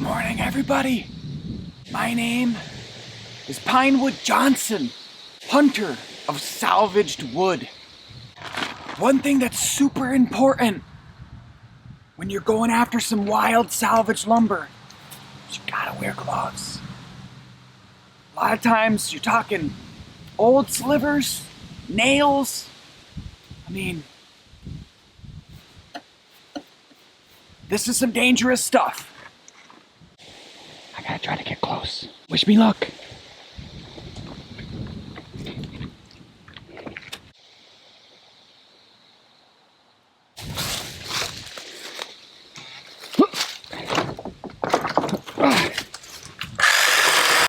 Morning, everybody. My name is Pinewood Johnson, hunter of salvaged wood. One thing that's super important when you're going after some wild salvaged lumber is you gotta wear gloves. A lot of times you're talking old slivers, nails. I mean, this is some dangerous stuff. I gotta try to get close. Wish me luck.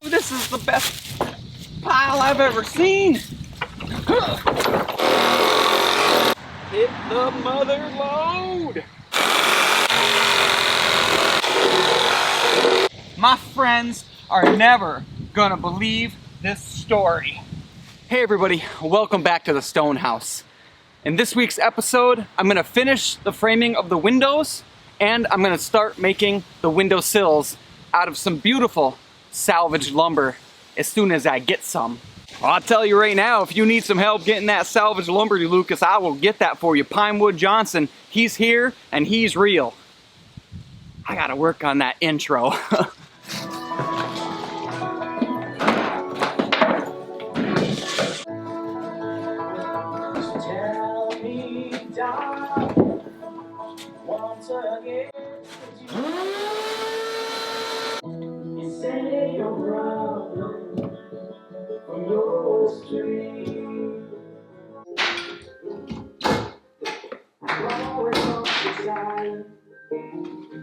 This is the best pile I've ever seen. Hit the mother load. My friends are never gonna believe this story. Hey everybody, welcome back to the Stone House. In this week's episode, I'm gonna finish the framing of the windows and I'm gonna start making the window sills out of some beautiful salvaged lumber as soon as I get some. Well, I'll tell you right now, if you need some help getting that salvaged lumber to Lucas, I will get that for you. Pinewood Johnson, he's here and he's real. I gotta work on that intro.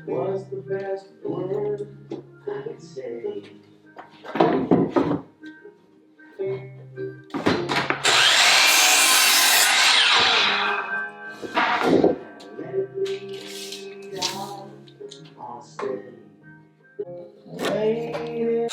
Was the best word I could say. Let it bleed out on steady. Waiting.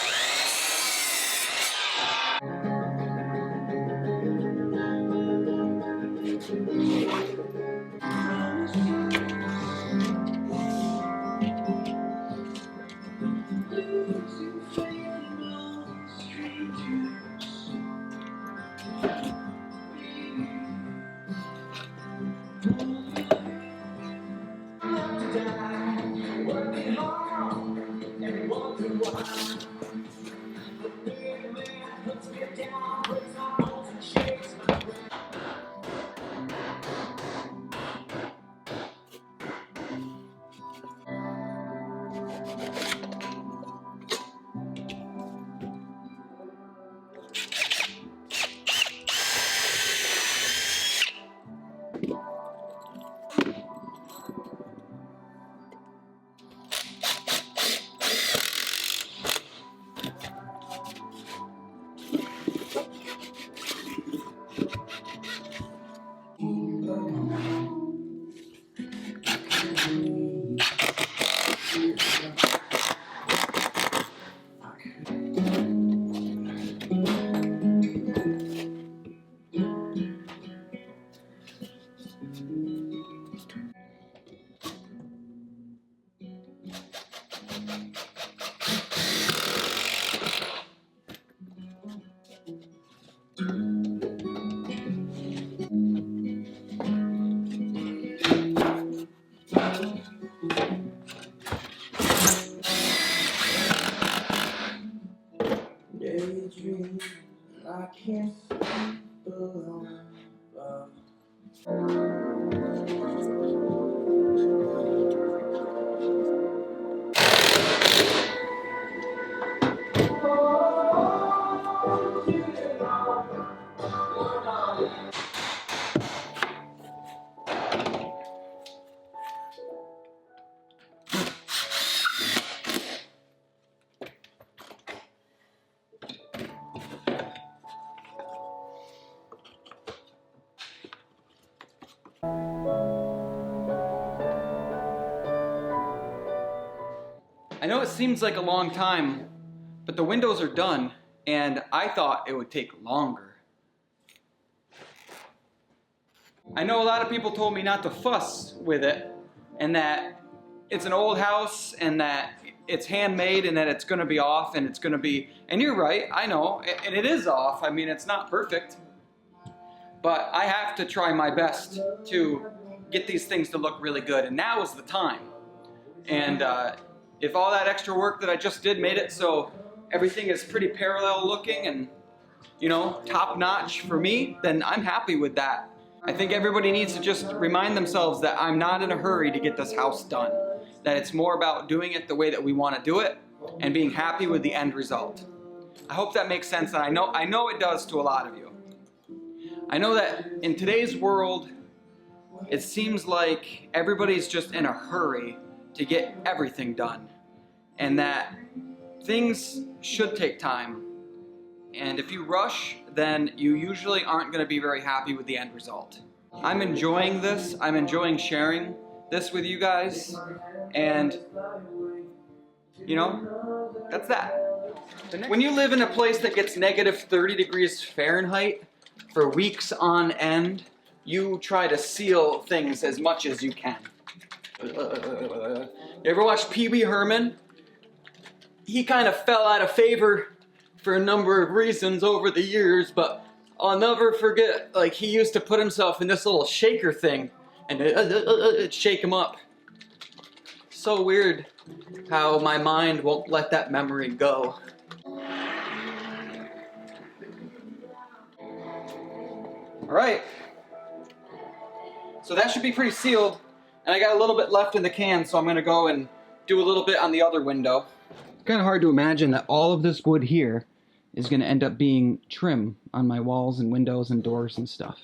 Daydream, I can't sleep alone. I know it seems like a long time, but the windows are done, and I thought it would take longer. I know a lot of people told me not to fuss with it, and that it's an old house, and that it's handmade and that it's gonna be off and it's gonna be, and you're right, I know, and it is off. I mean, it's not perfect, but I have to try my best to get these things to look really good, and now is the time. And if all that extra work that I just did made it so everything is pretty parallel looking and, you know, top notch for me, then I'm happy with that. I think everybody needs to just remind themselves that I'm not in a hurry to get this house done. That it's more about doing it the way that we want to do it and being happy with the end result. I hope that makes sense, and I know it does to a lot of you. I know that in today's world, it seems like everybody's just in a hurry to get everything done, and that things should take time. And if you rush, then you usually aren't going to be very happy with the end result. I'm enjoying this. I'm enjoying sharing this with you guys. And, you know, that's that. When you live in a place that gets negative 30 degrees Fahrenheit for weeks on end, you try to seal things as much as you can. You ever watch Pee Wee Herman? He kind of fell out of favor for a number of reasons over the years, but I'll never forget, like, he used to put himself in this little shaker thing and it'd shake him up. So weird how my mind won't let that memory go. Alright, so that should be pretty sealed, and I got a little bit left in the can, so I'm going to go and do a little bit on the other window. It's kind of hard to imagine that all of this wood here is going to end up being trim on my walls and windows and doors and stuff.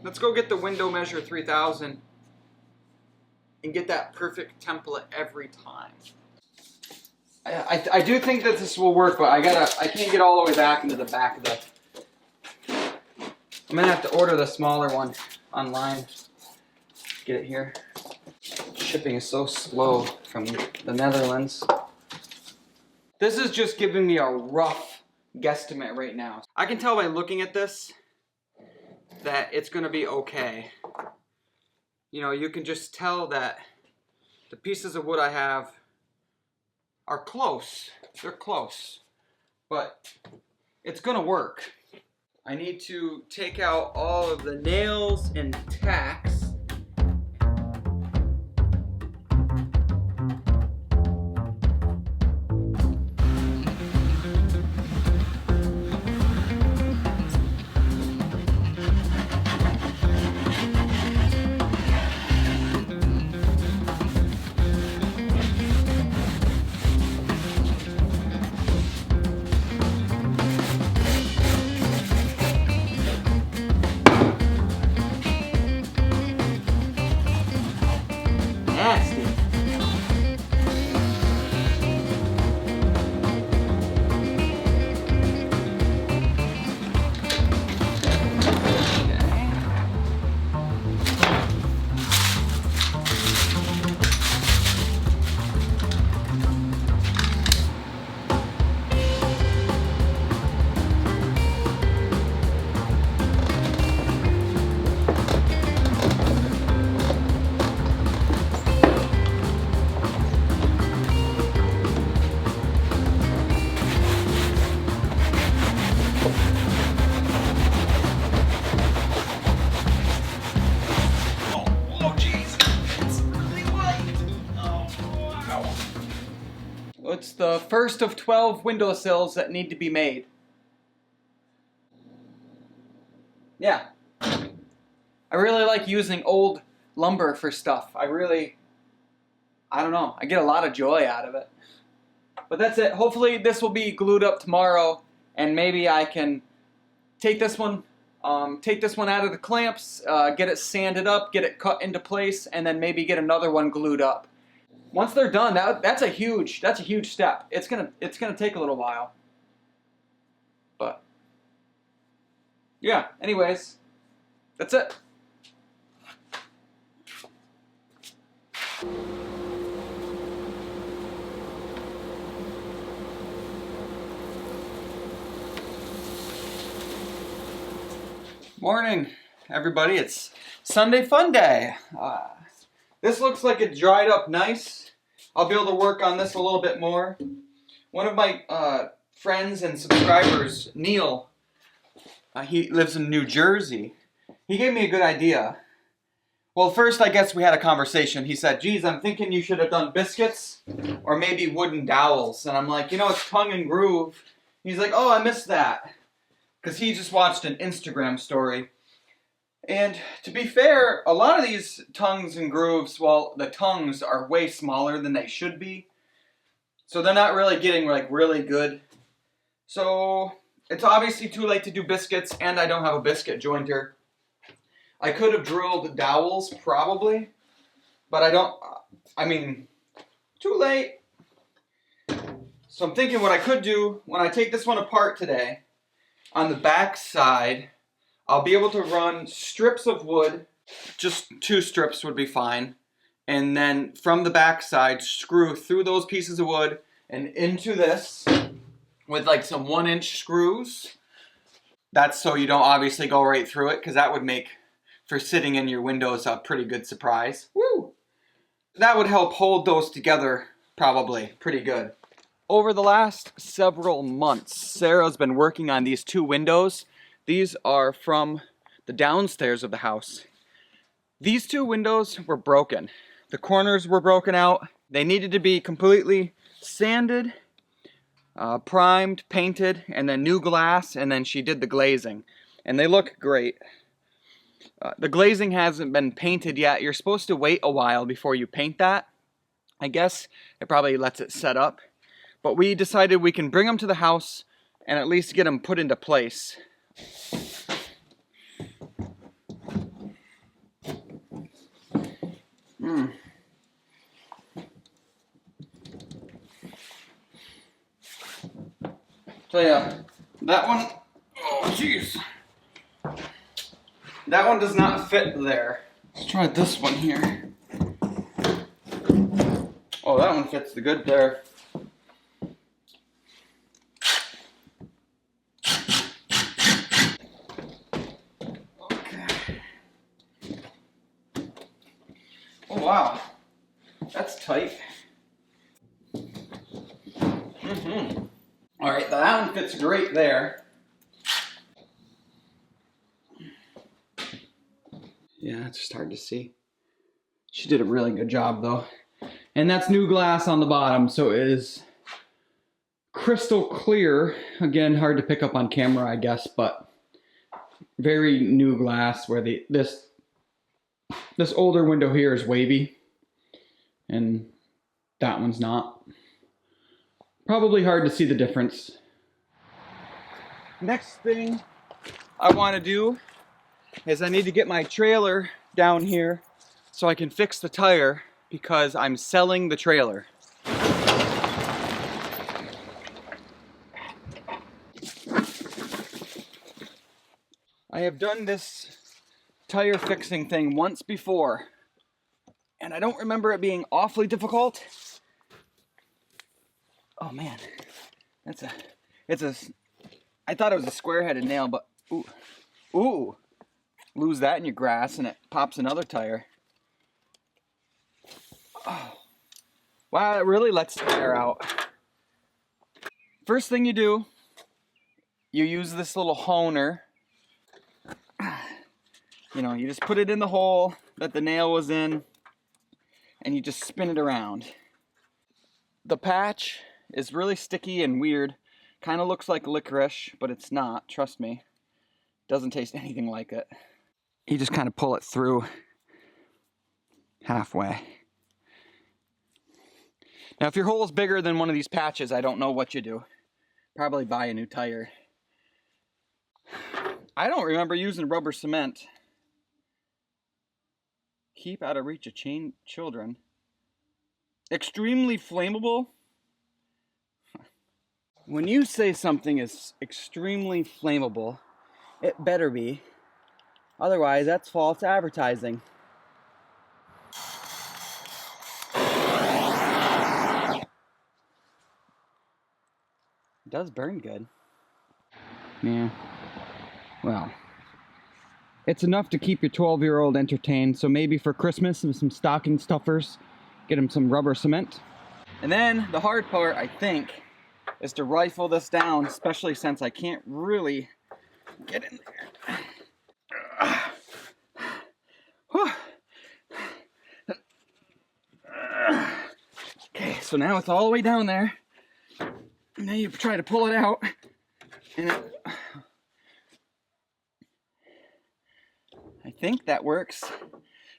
Let's go get the window measure 3000 and get that perfect template every time. I do think that this will work, but I can't get all the way back into the back of the... I'm gonna have to order the smaller one online. Get it here. Shipping is so slow from the Netherlands. This is just giving me a rough guesstimate right now. I can tell by looking at this that it's gonna be okay. You know, you can just tell that the pieces of wood I have are close. They're close, but it's gonna work. I need to take out all of the nails and tacks. It's the first of 12 windowsills that need to be made. Yeah. I really like using old lumber for stuff. I don't know, I get a lot of joy out of it. But that's it. Hopefully this will be glued up tomorrow, and maybe I can take this one out of the clamps, get it sanded up, get it cut into place, and then maybe get another one glued up. Once they're done, that's a huge step. It's gonna take a little while. But yeah, anyways, that's it. Morning, everybody. It's Sunday Fun Day. This looks like it dried up nice. I'll be able to work on this a little bit more. One of my friends and subscribers, Neil, he lives in New Jersey. He gave me a good idea. Well, first I guess we had a conversation. He said, geez, I'm thinking you should have done biscuits or maybe wooden dowels. And I'm like, you know, it's tongue and groove. He's like, oh, I missed that. Because he just watched an Instagram story. And to be fair, a lot of these tongues and grooves, well, the tongues are way smaller than they should be. So they're not really getting like really good. So it's obviously too late to do biscuits, and I don't have a biscuit jointer. I could have drilled dowels, probably. But too late. So I'm thinking what I could do, when I take this one apart today, on the back side, I'll be able to run strips of wood, just 2 strips would be fine, and then from the back side, screw through those pieces of wood and into this with like some 1-inch screws. That's so you don't obviously go right through it, because that would make, for sitting in your windows, a pretty good surprise. Woo! That would help hold those together probably pretty good. Over the last several months, Sarah's been working on these 2 windows. These are from the downstairs of the house. These 2 windows were broken. The corners were broken out. They needed to be completely sanded, primed, painted, and then new glass, and then she did the glazing. And they look great. The glazing hasn't been painted yet. You're supposed to wait a while before you paint that. I guess it probably lets it set up. But we decided we can bring them to the house and at least get them put into place. So yeah, that one, oh jeez. That one does not fit there. Let's try this one here. Oh, that one fits the good there. Oh wow, that's tight. All right, that one fits great there. Yeah, it's just hard to see. She did a really good job though. And that's new glass on the bottom, so it is crystal clear. Again, hard to pick up on camera, I guess, but very new glass where this older window here is wavy and that one's not. Probably hard to see the difference. Next thing I want to do is I need to get my trailer down here so I can fix the tire, because I'm selling the trailer. I have done this tire fixing thing once before, and I don't remember it being awfully difficult. Oh man, I thought it was a square-headed nail, but ooh, lose that in your grass and it pops another tire. Oh, wow, it really lets the air out. First thing you do, you use this little honer. You know, you just put it in the hole that the nail was in, and you just spin it around. The patch is really sticky and weird. Kind of looks like licorice, but it's not, trust me. Doesn't taste anything like it. You just kind of pull it through halfway. Now, if your hole is bigger than one of these patches, I don't know what you do. Probably buy a new tire. I don't remember using rubber cement. Keep out of reach of children. Extremely flammable. When you say something is extremely flammable, it better be. Otherwise, that's false advertising. It does burn good. Yeah. Well, It's enough to keep your 12-year-old entertained. So maybe for Christmas, some stocking stuffers, get him some rubber cement. And then the hard part, I think, is to rifle this down, especially since I can't really get in there. Okay, so now it's all the way down there. And now you try to pull it out, and I think that works.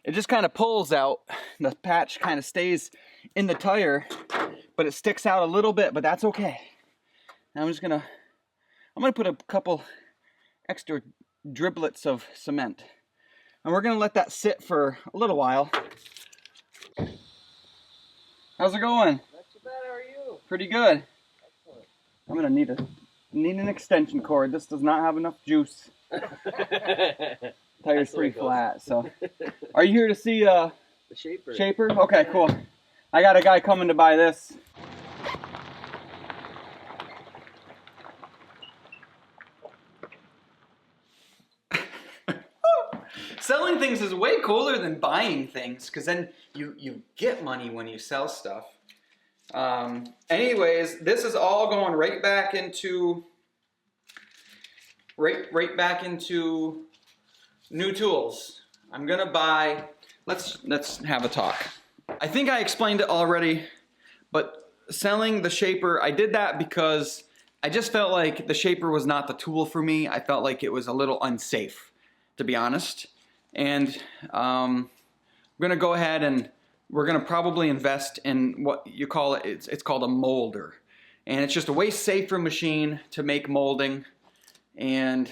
It just kind of pulls out. The patch kind of stays in the tire, but it sticks out a little bit, but that's okay. Now I'm gonna put a couple extra driblets of cement. And we're gonna let that sit for a little while. How's it going? Not too bad, how are you? Pretty good. Excellent. I'm gonna need an extension cord. This does not have enough juice. Tire's pretty flat, so. Are you here to see The shaper. Shaper? Okay, cool. I got a guy coming to buy this. Selling things is way cooler than buying things, because then you get money when you sell stuff. Anyways, this is all going right back into new tools. I'm gonna buy. Let's have a talk. I think I explained it already, but selling the shaper, I did that because I just felt like the shaper was not the tool for me. I felt like it was a little unsafe, to be honest. And I'm gonna go ahead and we're gonna probably invest in what you call it. It's called a molder, and it's just a way safer machine to make molding. And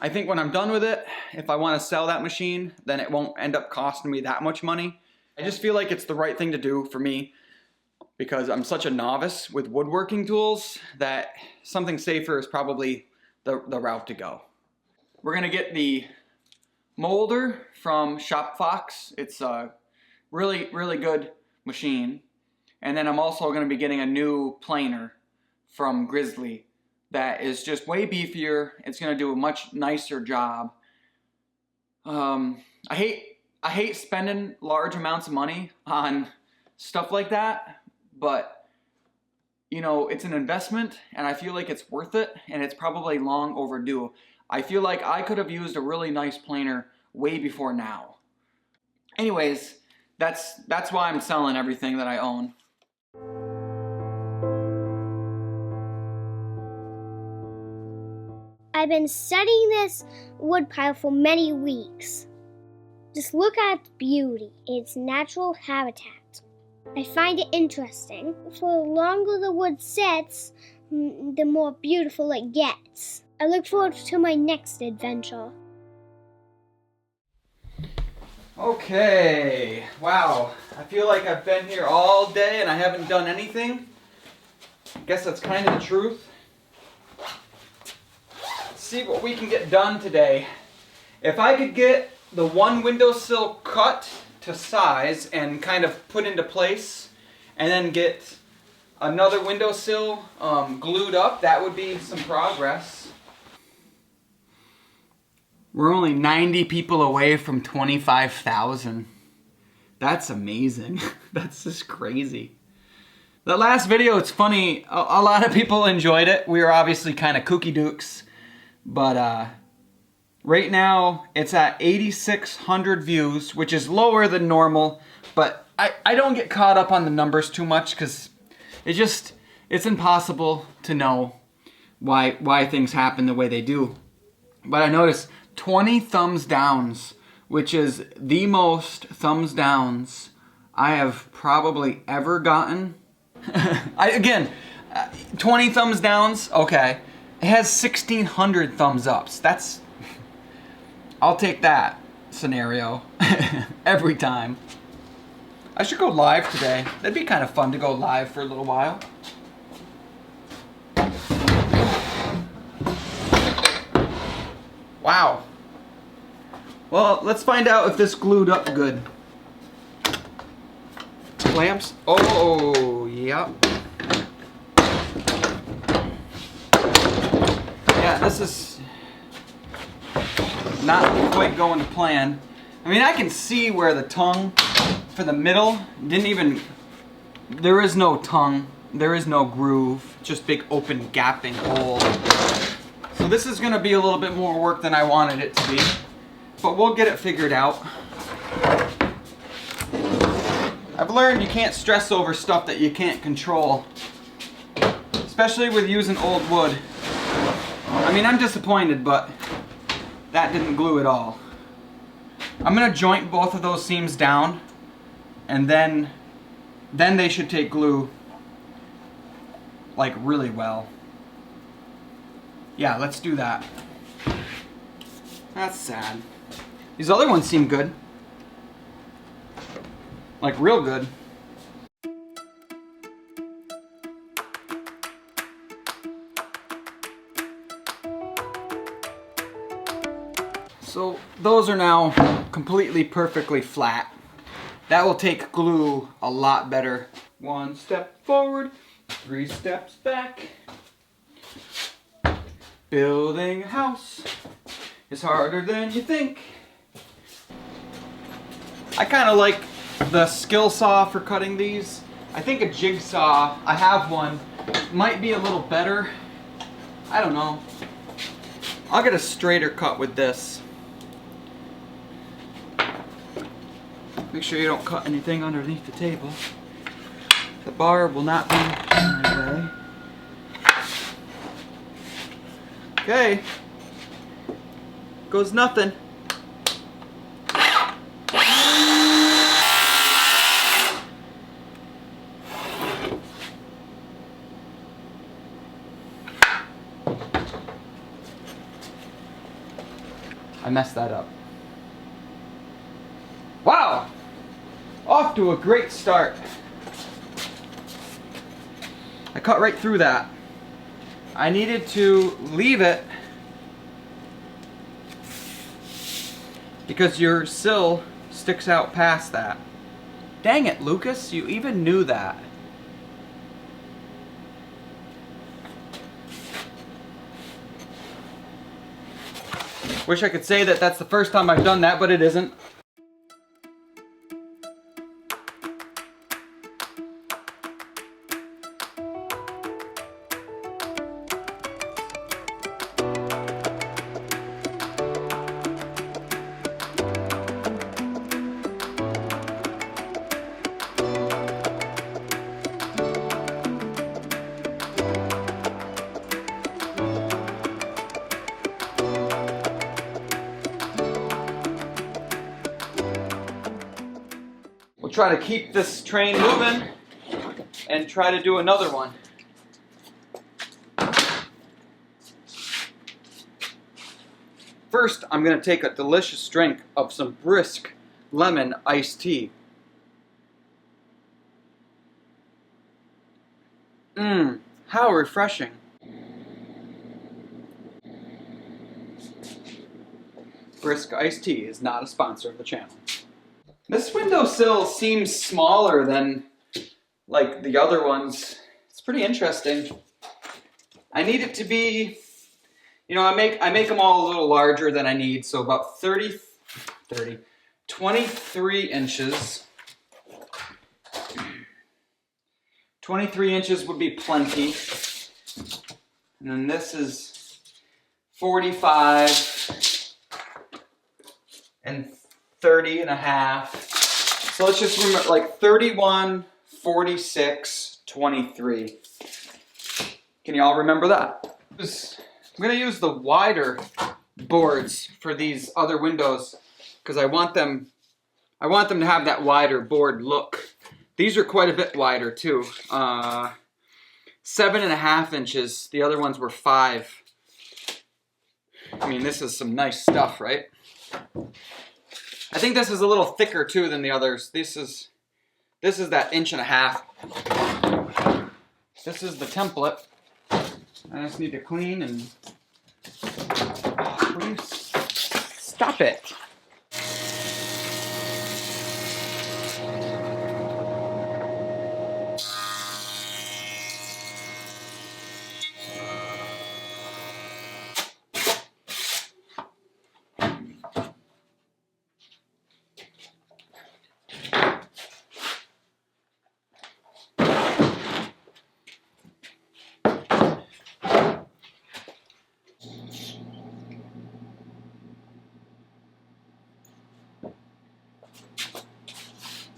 I think when I'm done with it, if I want to sell that machine, then it won't end up costing me that much money. I just feel like it's the right thing to do for me because I'm such a novice with woodworking tools that something safer is probably the route to go. We're gonna get the molder from Shop Fox. It's a really, really good machine. And then I'm also gonna be getting a new planer from Grizzly that is just way beefier. It's gonna do a much nicer job. I hate spending large amounts of money on stuff like that, but you know, it's an investment and I feel like it's worth it, and it's probably long overdue. I feel like I could have used a really nice planer way before now. Anyways, that's why I'm selling everything that I own. I've been studying this wood pile for many weeks. Just look at its beauty, its natural habitat. I find it interesting. For the longer the wood sits, the more beautiful it gets. I look forward to my next adventure. Okay, wow. I feel like I've been here all day and I haven't done anything. I guess that's kind of the truth. Let's see what we can get done today. If I could get the one windowsill cut to size and kind of put into place, and then get another windowsill glued up, that would be some progress. We're only 90 people away from 25,000. That's amazing. That's just crazy. The last video, it's funny, a lot of people enjoyed it. We were obviously kind of kooky dukes, but right now it's at 8,600 views, which is lower than normal, but I don't get caught up on the numbers too much because it's impossible to know why things happen the way they do. But I noticed 20 thumbs downs, which is the most thumbs downs I have probably ever gotten. 20 thumbs downs, okay. It has 1,600 thumbs ups. I'll take that scenario every time. I should go live today. That'd be kind of fun to go live for a little while. Wow. Well, let's find out if this glued up good. Clamps. Oh, yep. Yeah, this is... not quite going to plan. I mean, I can see where the tongue for the middle didn't even, there is no tongue, there is no groove, just big open gapping hole. So this is gonna be a little bit more work than I wanted it to be, but we'll get it figured out. I've learned you can't stress over stuff that you can't control, especially with using old wood. I mean, I'm disappointed, but that didn't glue at all. I'm gonna joint both of those seams down, and then they should take glue like really well. Yeah, let's do that. That's sad. These other ones seem good. Like real good. So those are now completely perfectly flat. That will take glue a lot better. 1 step forward, 3 steps back. Building a house is harder than you think. I kind of like the skill saw for cutting these. I think a jigsaw, I have one, might be a little better. I don't know. I'll get a straighter cut with this. Make sure you don't cut anything underneath the table. The bar will not be in my way. Okay. Goes nothing. I messed that up. Wow! Off to a great start. I cut right through that. I needed to leave it because your sill sticks out past that. Dang it, Lucas, you even knew that. Wish I could say that that's the first time I've done that, but it isn't. Try to keep this train moving and try to do another one. First, I'm going to take a delicious drink of some brisk lemon iced tea. How refreshing. Brisk iced tea is not a sponsor of the channel. This windowsill seems smaller than like the other ones. It's pretty interesting. I need it to be, you know, I make them all a little larger than I need, so about 23 inches. 23 inches would be plenty. And then this is 45 and 30 and a half. So let's just remember, like 31, 46, 23. Can you all remember that? I'm gonna use the wider boards for these other windows because I want them to have that wider board look. These are quite a bit wider too. 7.5 inches. The other ones were 5. I mean, this is some nice stuff, right? I think this is a little thicker too than the others. This is that 1.5 inches. This is the template. I just need to clean and please stop it.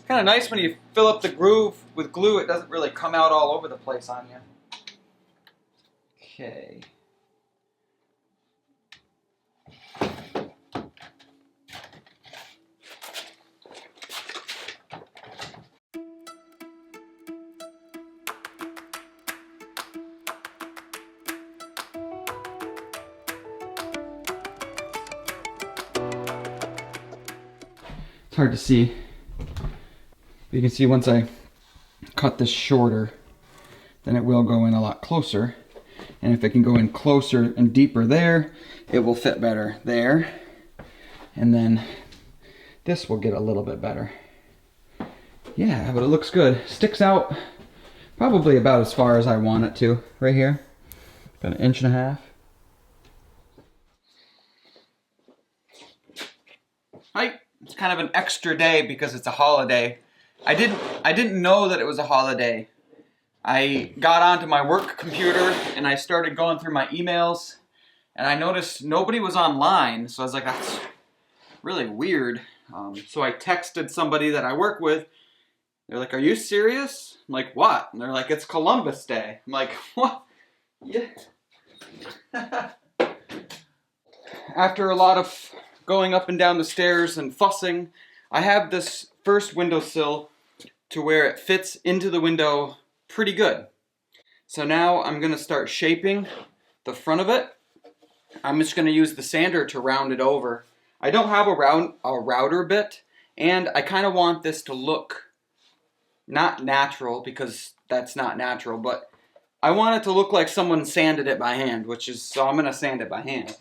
It's kind of nice when you fill up the groove with glue, it doesn't really come out all over the place on you. Okay. It's hard to see. You can see once I cut this shorter, then it will go in a lot closer. And if it can go in closer and deeper there, it will fit better there. And then this will get a little bit better. Yeah, but it looks good. Sticks out probably about as far as I want it to, right here. About 1.5 inches. Hi. It's kind of an extra day because it's a holiday. I didn't know that it was a holiday. I got onto my work computer and I started going through my emails and I noticed nobody was online, so I was like, that's really weird. So I texted somebody that I work with. They're like, are you serious? I'm like, what? And they're like, it's Columbus Day. I'm like, what? Yeah. After a lot of going up and down the stairs and fussing, I have this first windowsill to where it fits into the window pretty good. So now I'm going to start shaping the front of it. I'm just going to use the sander to round it over. I don't have a router bit, and I kind of want this to look not natural, because that's not natural, but I want it to look like someone sanded it by hand, so I'm going to sand it by hand.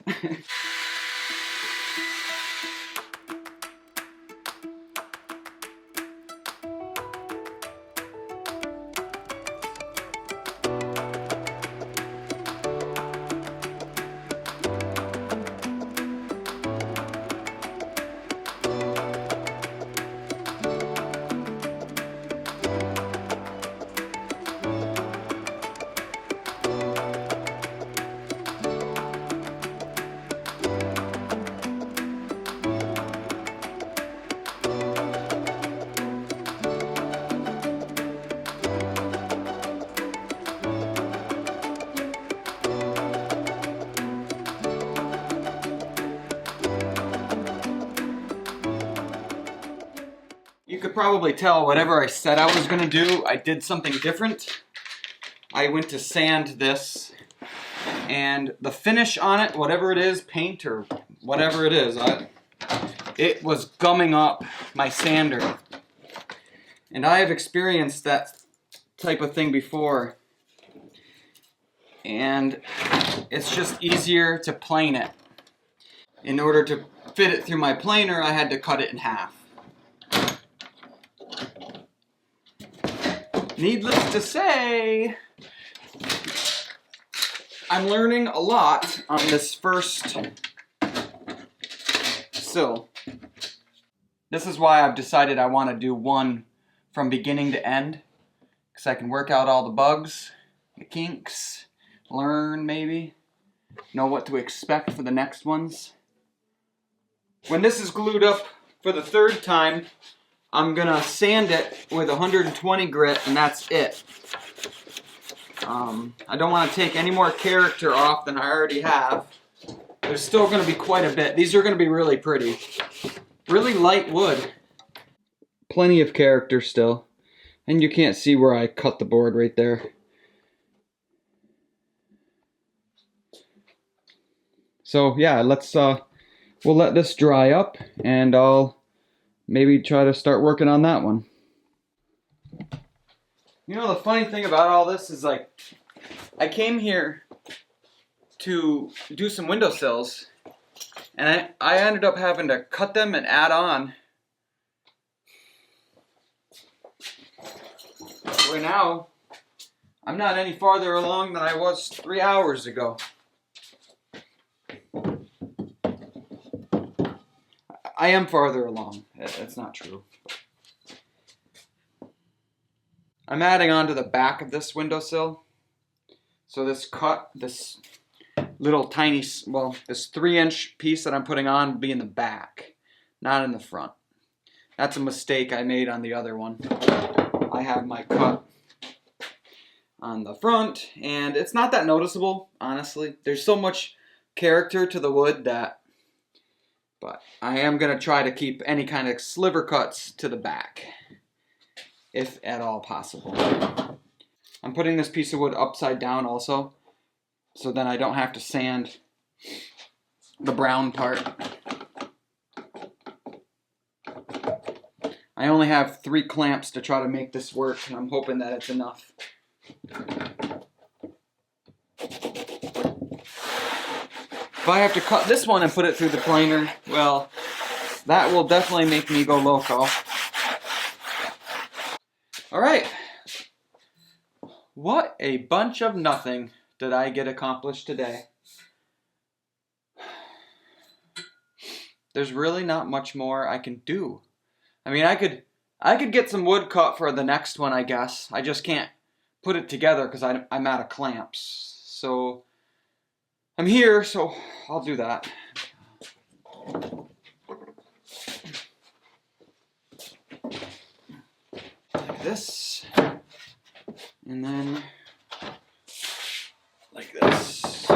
You could probably tell whatever I said I was going to do, I did something different. I went to sand this, and the finish on it, whatever it is, paint or whatever it is, it was gumming up my sander. And I have experienced that type of thing before. And it's just easier to plane it. In order to fit it through my planer, I had to cut it in half. Needless to say, I'm learning a lot on this first sill. This is why I've decided I want to do one from beginning to end, because I can work out all the bugs, the kinks, learn maybe, know what to expect for the next ones. When this is glued up for the third time, I'm gonna sand it with 120 grit, and that's it. I don't want to take any more character off than I already have. There's still gonna be quite a bit. These are gonna be really pretty. Really light wood. Plenty of character still. And you can't see where I cut the board right there. So yeah, we'll let this dry up, and I'll maybe try to start working on that one. You know, the funny thing about all this is, like, I came here to do some windowsills, and I ended up having to cut them and add on. Where now, I'm not any farther along than I was 3 hours ago. I am farther along. That's not true. I'm adding on to the back of this windowsill. So this little tiny, well, this 3-inch piece that I'm putting on will be in the back, not in the front. That's a mistake I made on the other one. I have my cut on the front, and it's not that noticeable, honestly. There's so much character to the wood that, but I am gonna try to keep any kind of sliver cuts to the back, if at all possible. I'm putting this piece of wood upside down also, so then I don't have to sand the brown part. I only have 3 clamps to try to make this work, and I'm hoping that it's enough. If I have to cut this one and put it through the planer, well, that will definitely make me go loco. Alright. What a bunch of nothing did I get accomplished today. There's really not much more I can do. I mean, I could get some wood cut for the next one, I guess. I just can't put it together because I'm out of clamps. So I'm here, so I'll do that. Like this. And then like this.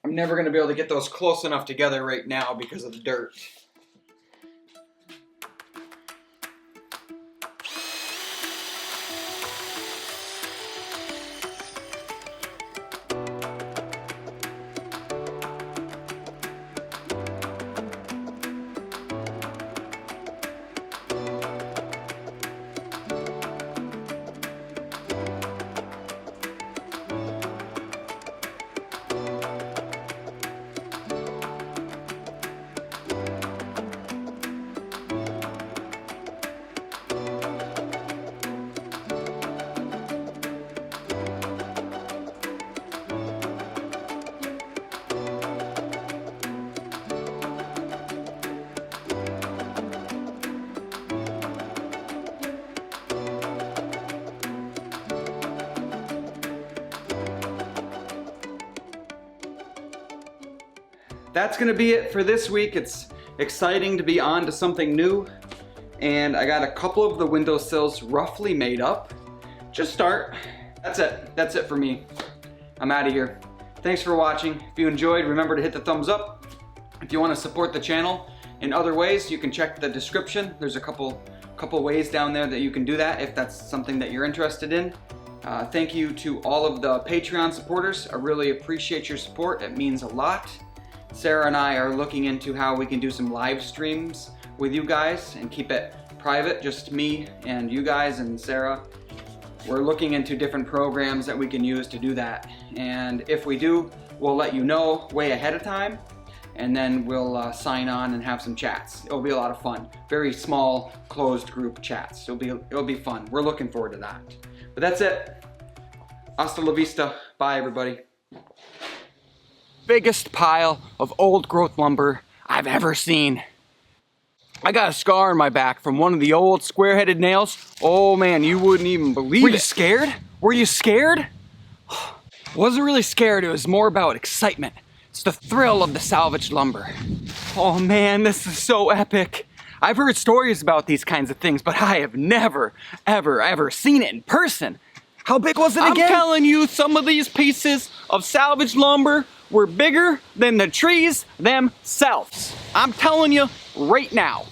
I'm never going to be able to get those close enough together right now because of the dirt. That's gonna be it for this week. It's exciting to be on to something new, and I got a couple of the windowsills roughly made up. Just start. That's it for me. I'm out of here. Thanks for watching. If you enjoyed, remember to hit the thumbs up. If you want to support the channel in other ways, you can check the description. There's a couple ways down there that you can do that if that's something that you're interested in. Thank you to all of the Patreon supporters. I really appreciate your support. It means a lot. Sarah and I are looking into how we can do some live streams with you guys and keep it private, just me and you guys and Sarah. We're looking into different programs that we can use to do that. And if we do, we'll let you know way ahead of time, and then we'll sign on and have some chats. It'll be a lot of fun. Very small, closed group chats. It'll be fun. We're looking forward to that. But that's it. Hasta la vista. Bye, everybody. Biggest pile of old growth lumber I've ever seen. I got a scar on my back from one of the old square-headed nails. Oh man, you wouldn't even believe it. Were you scared? Were you scared? Wasn't really scared, it was more about excitement. It's the thrill of the salvaged lumber. Oh man, this is so epic. I've heard stories about these kinds of things, but I have never, ever seen it in person. How big was it again? I'm telling you, some of these pieces of salvaged lumber were bigger than the trees themselves. I'm telling you right now.